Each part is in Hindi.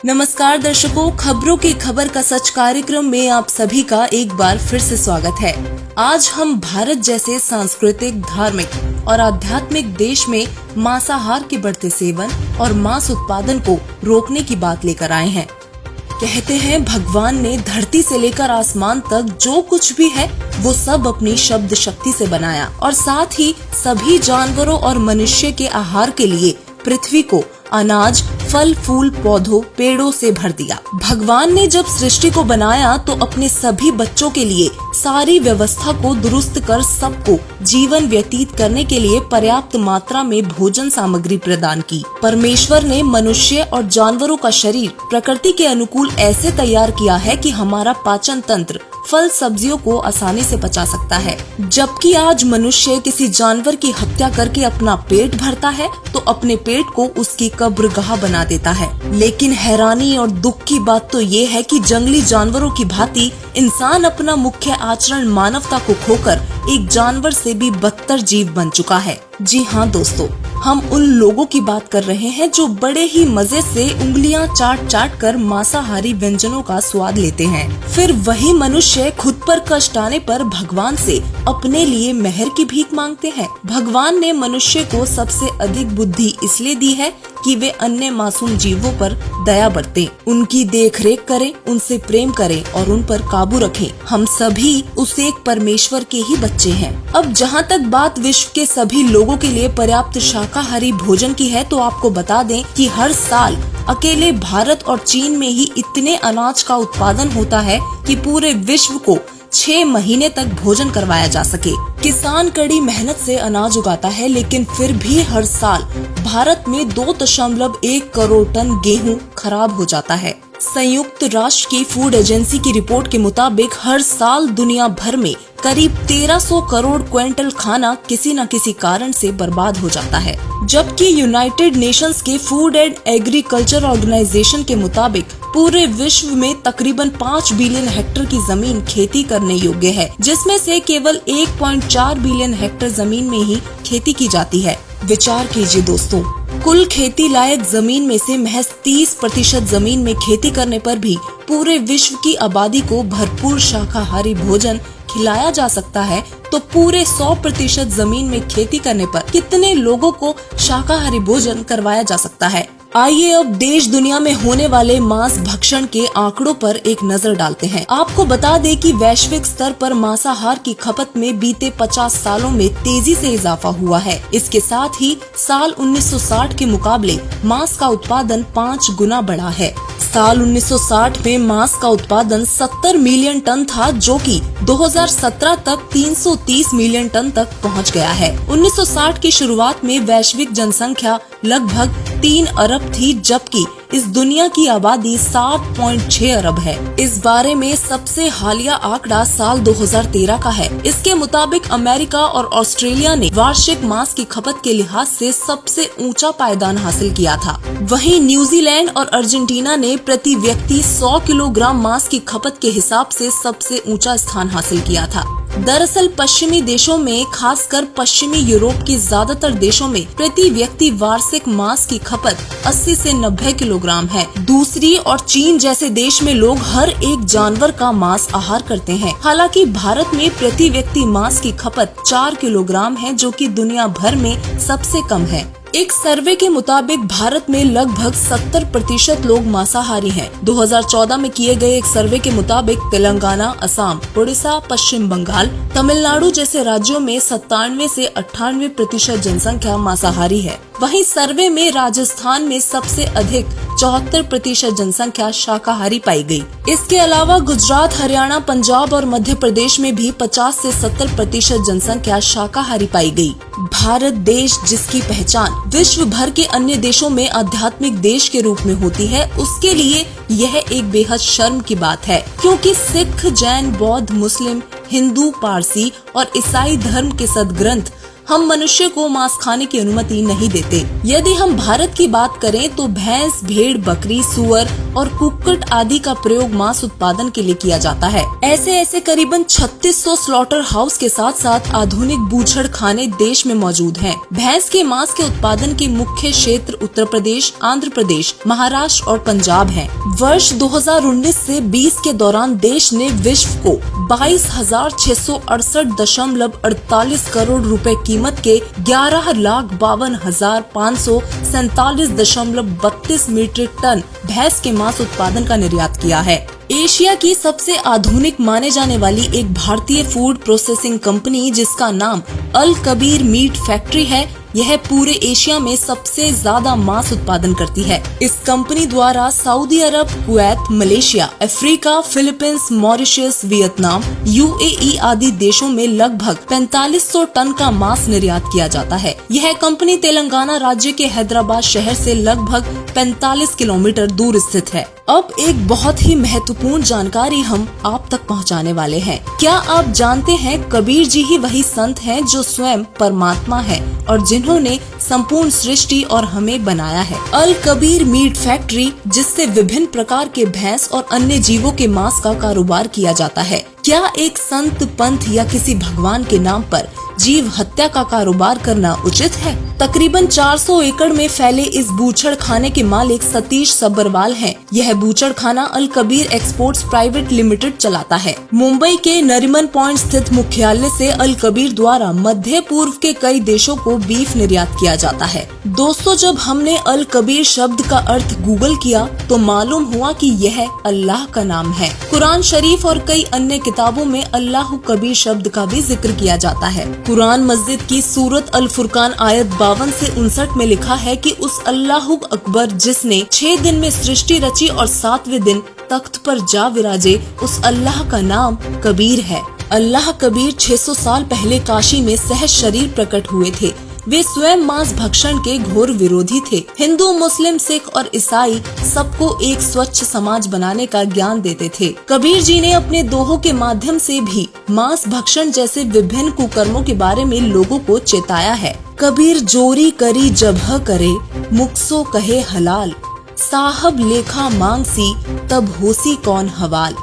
नमस्कार दर्शकों, खबरों की खबर का सच कार्यक्रम में आप सभी का एक बार फिर से स्वागत है। आज हम भारत जैसे सांस्कृतिक, धार्मिक और आध्यात्मिक देश में मांसाहार के बढ़ते सेवन और मांस उत्पादन को रोकने की बात लेकर आए हैं। कहते हैं भगवान ने धरती से लेकर आसमान तक जो कुछ भी है वो सब अपनी शब्द शक्ति से बनाया और साथ ही सभी जानवरों और मनुष्य के आहार के लिए पृथ्वी को अनाज, फल, फूल, पौधों, पेड़ों से भर दिया। भगवान ने जब सृष्टि को बनाया तो अपने सभी बच्चों के लिए सारी व्यवस्था को दुरुस्त कर सबको जीवन व्यतीत करने के लिए पर्याप्त मात्रा में भोजन सामग्री प्रदान की। परमेश्वर ने मनुष्य और जानवरों का शरीर प्रकृति के अनुकूल ऐसे तैयार किया है कि हमारा पाचन तंत्र फल सब्जियों को आसानी से पचा सकता है। जबकि आज मनुष्य किसी जानवर की हत्या करके अपना पेट भरता है तो अपने पेट को उसकी कब्रगाह बना देता है। लेकिन हैरानी और दुख की बात तो ये है कि जंगली जानवरों की भांति इंसान अपना मुख्य आचरण मानवता को खोकर एक जानवर से भी बदतर जीव बन चुका है। जी हाँ दोस्तों, हम उन लोगों की बात कर रहे हैं जो बड़े ही मजे से उंगलियां चाट चाट कर मांसाहारी व्यंजनों का स्वाद लेते हैं। फिर वही मनुष्य खुद पर कष्ट आने पर भगवान से अपने लिए मेहर की भीख मांगते हैं। भगवान ने मनुष्य को सबसे अधिक बुद्धि इसलिए दी है कि वे अन्य मासूम जीवों पर दया बरतें, उनकी देखरेख करें, उनसे प्रेम करें और उन पर काबू रखें। हम सभी उस एक परमेश्वर के ही बच्चे हैं। अब जहाँ तक बात विश्व के सभी लोगों के लिए पर्याप्त शाकाहारी भोजन की है तो आपको बता दें कि हर साल अकेले भारत और चीन में ही इतने अनाज का उत्पादन होता है कि पूरे विश्व को 6 महीने तक भोजन करवाया जा सके। किसान कड़ी मेहनत से अनाज उगाता है, लेकिन फिर भी हर साल भारत में 2.1 करोड़ टन गेहूं खराब हो जाता है। संयुक्त राष्ट्र की फूड एजेंसी की रिपोर्ट के मुताबिक हर साल दुनिया भर में करीब 1300 करोड़ क्विंटल खाना किसी न किसी कारण से बर्बाद हो जाता है। जबकि यूनाइटेड नेशंस के फूड एंड एग्रीकल्चर ऑर्गेनाइजेशन के मुताबिक पूरे विश्व में तकरीबन 5 बिलियन हेक्टेयर की जमीन खेती करने योग्य है, जिसमें से केवल 1.4 बिलियन हेक्टेयर जमीन में ही खेती की जाती है। विचार कीजिए दोस्तों, कुल खेती लायक जमीन में से महज 30% जमीन में खेती करने पर भी पूरे विश्व की आबादी को भरपूर शाकाहारी भोजन खिलाया जा सकता है, तो पूरे 100% जमीन में खेती करने पर कितने लोगों को शाकाहारी भोजन करवाया जा सकता है। आइए अब देश दुनिया में होने वाले मांस भक्षण के आंकड़ों पर एक नजर डालते हैं। आपको बता दें कि वैश्विक स्तर पर मांसाहार की खपत में बीते 50 सालों में तेजी से इजाफा हुआ है। इसके साथ ही साल 1960 के मुकाबले मांस का उत्पादन 5 गुना बढ़ा है। साल 1960 में मांस का उत्पादन 70 मिलियन टन था, जो कि 2017 तक 330 मिलियन टन तक पहुंच गया है। 1960 की शुरुआत में वैश्विक जनसंख्या लगभग 3 अरब थी, जबकि इस दुनिया की आबादी 7.6 अरब है। इस बारे में सबसे हालिया आंकड़ा साल 2013 का है। इसके मुताबिक अमेरिका और ऑस्ट्रेलिया ने वार्षिक मांस की खपत के लिहाज से सबसे ऊंचा पायदान हासिल किया था। वहीं न्यूजीलैंड और अर्जेंटीना ने प्रति व्यक्ति 100 किलोग्राम मांस की खपत के हिसाब से सबसे ऊंचा स्थान हासिल किया था। दरअसल पश्चिमी देशों में, खासकर पश्चिमी यूरोप के ज्यादातर देशों में प्रति व्यक्ति वार्षिक मांस की खपत 80 से 90 किलोग्राम है। दूसरी और चीन जैसे देश में लोग हर एक जानवर का मांस आहार करते हैं। हालांकि भारत में प्रति व्यक्ति मांस की खपत 4 किलोग्राम है, जो कि दुनिया भर में सबसे कम है। एक सर्वे के मुताबिक भारत में लगभग 70% लोग मांसाहारी हैं। 2014 में किए गए एक सर्वे के मुताबिक तेलंगाना, असम, उड़ीसा, पश्चिम बंगाल, तमिलनाडु जैसे राज्यों में 97 से 98% जनसंख्या मांसाहारी है। वहीं सर्वे में राजस्थान में सबसे अधिक 74% जनसंख्या शाकाहारी पाई गई। इसके अलावा गुजरात, हरियाणा, पंजाब और मध्य प्रदेश में भी 50 से 70% जनसंख्या शाकाहारी पाई गई। भारत देश, जिसकी पहचान विश्व भर के अन्य देशों में आध्यात्मिक देश के रूप में होती है, उसके लिए यह एक बेहद शर्म की बात है, क्योंकि सिख, जैन, बौद्ध, मुस्लिम, हिंदू, पारसी और ईसाई धर्म के सदग्रंथ हम मनुष्य को मांस खाने की अनुमति नहीं देते। यदि हम भारत की बात करें तो भैंस, भेड़, बकरी, सुअर और कुक्कुट आदि का प्रयोग मांस उत्पादन के लिए किया जाता है। ऐसे करीबन 3600 स्लॉटर हाउस के साथ साथ आधुनिक बूचड़ खाने देश में मौजूद हैं। भैंस के मांस के उत्पादन के मुख्य क्षेत्र उत्तर प्रदेश, आंध्र प्रदेश, महाराष्ट्र और पंजाब हैं। वर्ष 2019 से 20 के दौरान देश ने विश्व को 22,668.48 करोड़ रुपए कीमत के 11,52,547.32 मीट्रिक टन भैंस के मांस उत्पादन का निर्यात किया है। एशिया की सबसे आधुनिक माने जाने वाली एक भारतीय फूड प्रोसेसिंग कंपनी जिसका नाम अल कबीर मीट फैक्ट्री है, यह पूरे एशिया में सबसे ज्यादा मांस उत्पादन करती है। इस कंपनी द्वारा Saudi Arabia, Kuwait, Malaysia, Africa, Philippines, Mauritius, Vietnam, UAE आदि देशों में लगभग 4500 टन का मांस निर्यात किया जाता है। यह कंपनी तेलंगाना राज्य के हैदराबाद शहर से लगभग 45 किलोमीटर दूर स्थित है। अब एक बहुत ही महत्वपूर्ण जानकारी हम आप तक पहुंचाने वाले हैं। क्या आप जानते हैं कबीर जी ही वही संत हैं जो स्वयं परमात्मा है और जिन्होंने संपूर्ण सृष्टि और हमें बनाया है। अल कबीर मीट फैक्ट्री, जिससे विभिन्न प्रकार के भैंस और अन्य जीवों के मांस का कारोबार किया जाता है। क्या एक संत, पंथ या किसी भगवान के नाम पर जीव हत्या का कारोबार करना उचित है? तकरीबन 400 एकड़ में फैले इस बूचड़ खाने के मालिक सतीश सब्बरवाल हैं। यह बूचड़ खाना अल कबीर एक्सपोर्ट्स प्राइवेट लिमिटेड चलाता है। मुंबई के नरीमन पॉइंट स्थित मुख्यालय से अल कबीर द्वारा मध्य पूर्व के कई देशों को बीफ निर्यात किया जाता है। दोस्तों, जब हमने अल कबीर शब्द का अर्थ गूगल किया तो मालूम हुआ कि यह अल्लाह का नाम है। कुरान शरीफ और कई अन्य किताबों में अल्लाह कबीर शब्द का भी जिक्र किया जाता है। कुरान मस्जिद की सूरत अल फुरकान आयत 52 से 59 में लिखा है कि उस अल्लाह अकबर जिसने 6 दिन में सृष्टि रची और 7वें दिन तख्त पर जा विराजे, उस अल्लाह का नाम कबीर है। अल्लाह कबीर 600 साल पहले काशी में सहज शरीर प्रकट हुए थे। वे स्वयं मांस भक्षण के घोर विरोधी थे। हिंदू, मुस्लिम, सिख और ईसाई सबको एक स्वच्छ समाज बनाने का ज्ञान देते थे। कबीर जी ने अपने दोहों के माध्यम से भी मांस भक्षण जैसे विभिन्न कुकर्मों के बारे में लोगों को चेताया है। कबीर जोरी करी जबह करे, मुक्सो कहे हलाल, साहब लेखा मांगसी तब होसी कौन हवाल।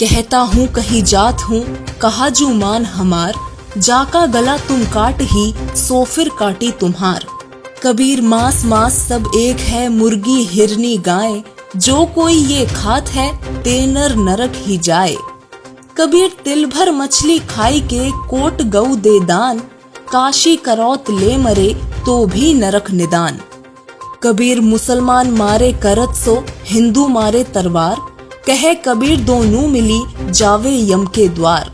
कहता हूँ कहीं जात हूँ, कहा जू मान हमार, जाका गला तुम काट ही, सो फिर काटी तुम्हार। कबीर मांस मांस सब एक है, मुर्गी हिरनी गाय, जो कोई ये खात है, ते नर नरक ही जाए। कबीर तिल भर मछली खाई के, कोट गऊ दे दान, काशी करौत ले मरे, तो भी नरक निदान। कबीर मुसलमान मारे करत सो, हिंदू मारे तलवार, कहे कबीर दोनों मिली, जावे यम के द्वार।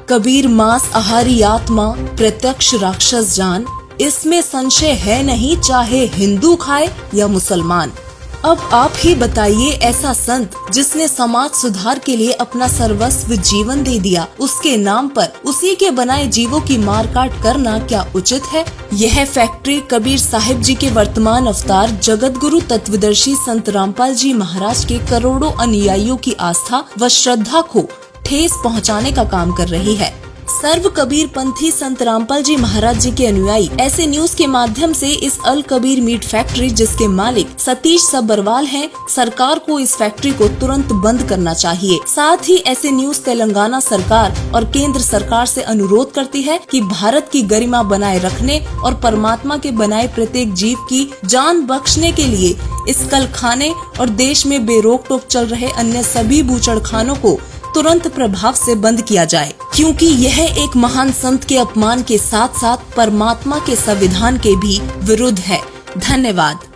कबीर मांस आहारी आत्मा, प्रत्यक्ष राक्षस जान, इसमें संशय है नहीं, चाहे हिंदू खाए या मुसलमान। अब आप ही बताइए, ऐसा संत जिसने समाज सुधार के लिए अपना सर्वस्व जीवन दे दिया, उसके नाम पर उसी के बनाए जीवों की मार काट करना क्या उचित है? यह फैक्ट्री कबीर साहिब जी के वर्तमान अवतार जगत गुरु तत्वदर्शी संत रामपाल जी महाराज के करोड़ों अनुयायियों की आस्था व श्रद्धा को ठेस पहुंचाने का काम कर रही है। सर्व कबीर पंथी संत रामपाल जी महाराज जी के अनुयायी ऐसे न्यूज के माध्यम से इस अल कबीर मीट फैक्ट्री, जिसके मालिक सतीश सब्बरवाल हैं, सरकार को इस फैक्ट्री को तुरंत बंद करना चाहिए। साथ ही ऐसे न्यूज तेलंगाना सरकार और केंद्र सरकार से अनुरोध करती है कि भारत की गरिमा बनाए रखने और परमात्मा के बनाए प्रत्येक जीव की जान बख्शने के लिए इस कल खाने और देश में बेरोक टोक चल रहे अन्य सभी बूचड़ खानों को तुरंत प्रभाव से बंद किया जाए, क्योंकि यह एक महान संत के अपमान के साथ साथ परमात्मा के संविधान के भी विरुद्ध है। धन्यवाद।